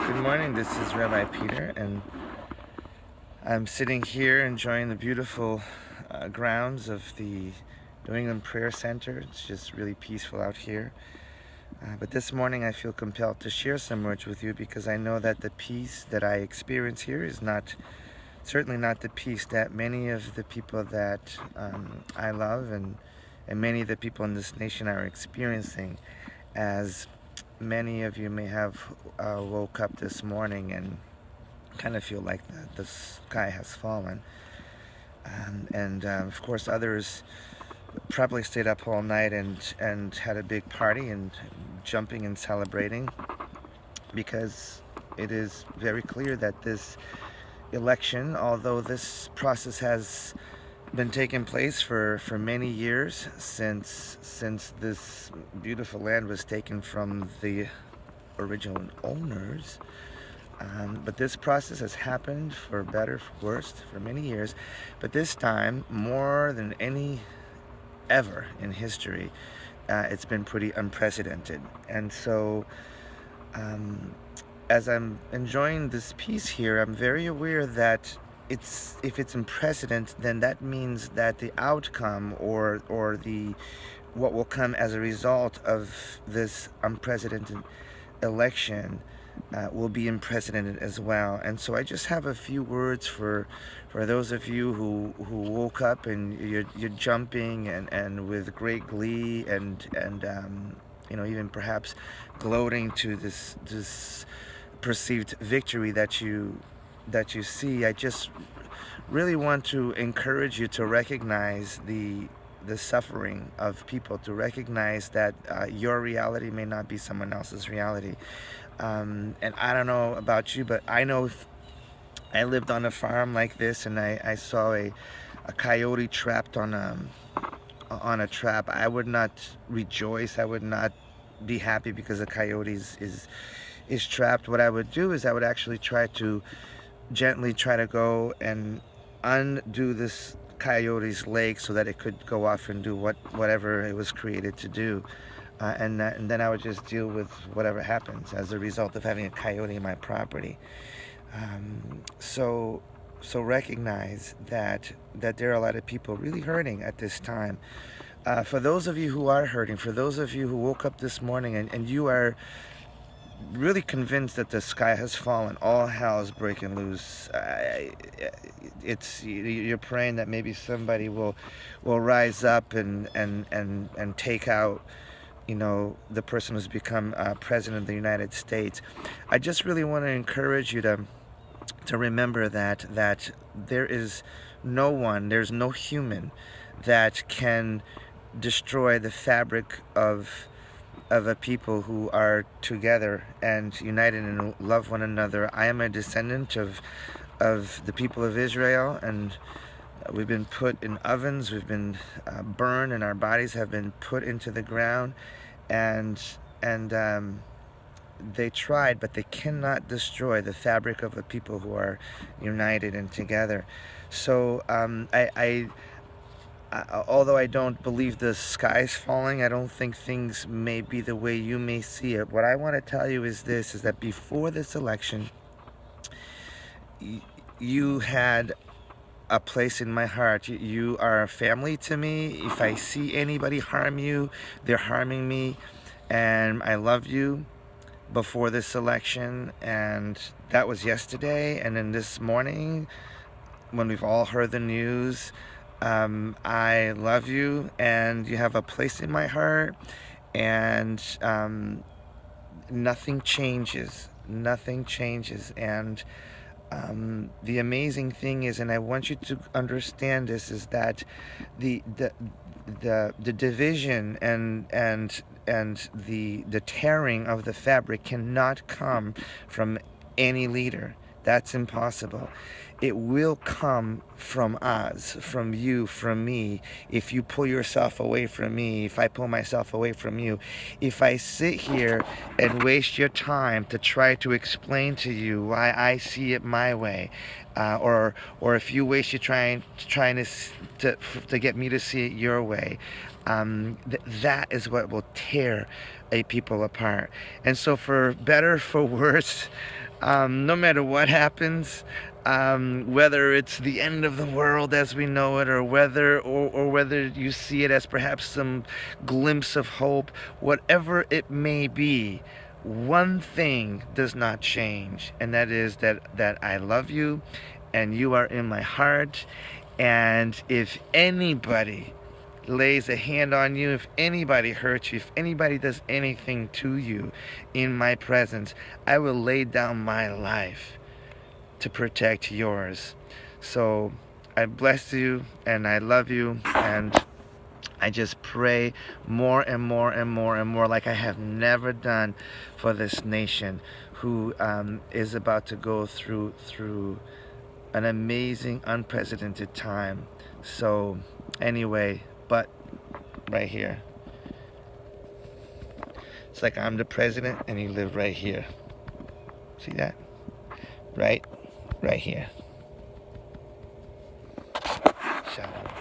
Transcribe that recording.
Good morning, this is Rabbi Peter, and I'm sitting here enjoying the beautiful grounds of the New England Prayer Center. It's just really peaceful out here. But this morning I feel compelled to share some words with you because I know that the peace that I experience here is certainly not the peace that many of the people that I love and many of the people in this nation are experiencing, as many of you may have woke up this morning and kind of feel like the sky has fallen. And of course, others probably stayed up all night and had a big party and jumping and celebrating, because it is very clear that this election, although this process has been taking place for many years since this beautiful land was taken from the original owners. But this process has happened, for better, for worse, for many years. But this time, more than any ever in history, it's been pretty unprecedented. And so, as I'm enjoying this piece here, I'm very aware that if it's unprecedented, then that means that the outcome or the what will come as a result of this unprecedented election will be unprecedented as well. And so I just have a few words for those of you who woke up and you're jumping and with great glee and even perhaps gloating to this perceived victory that you see. I just really want to encourage you to recognize the suffering of people, to recognize that your reality may not be someone else's reality. And I don't know about you, but I know if I lived on a farm like this and I saw a coyote trapped on a trap, I would not rejoice. I would not be happy because a coyote is trapped. What I would do is I would actually gently try to go and undo this coyote's leg so that it could go off and do whatever it was created to do. And then I would just deal with whatever happens as a result of having a coyote in my property. So recognize that there are a lot of people really hurting at this time. For those of you who are hurting, for those of you who woke up this morning and you are really convinced that the sky has fallen, all hell is breaking loose. You're praying that maybe somebody will rise up and take out the person who's become president of the United States. I just really want to encourage you to remember that there's no human that can destroy the fabric of a people who are together and united and love one another. I am a descendant of the people of Israel, and we've been put in ovens, we've been burned, and our bodies have been put into the ground, and they tried, but they cannot destroy the fabric of the people who are united and together. So although I don't believe the sky's falling, I don't think things may be the way you may see it. What I want to tell you is that before this election, you had a place in my heart. You are a family to me. If I see anybody harm you, they're harming me, and I love you before this election, and that was yesterday. And then this morning, when we've all heard the news, I love you, and you have a place in my heart, and nothing changes. And the amazing thing is, and I want you to understand this, is that the division and the tearing of the fabric cannot come from any leader. That's impossible. It will come from us, from you, from me. If you pull yourself away from me, if I pull myself away from you, if I sit here and waste your time to try to explain to you why I see it my way, or if you waste your trying to get me to see it your way, that is what will tear a people apart. And so, for better, for worse, No matter what happens, whether it's the end of the world as we know it, or whether you see it as perhaps some glimpse of hope, whatever it may be, one thing does not change, and that is that I love you, and you are in my heart. And if anybody lays a hand on you, if anybody hurts you, if anybody does anything to you in my presence, I will lay down my life to protect yours. So I bless you and I love you, and I just pray more and more and more and more, like I have never done, for this nation who is about to go through an amazing, unprecedented time. So anyway, but right here. It's like I'm the president and he lived right here. See that? Right? Right here. Shalom.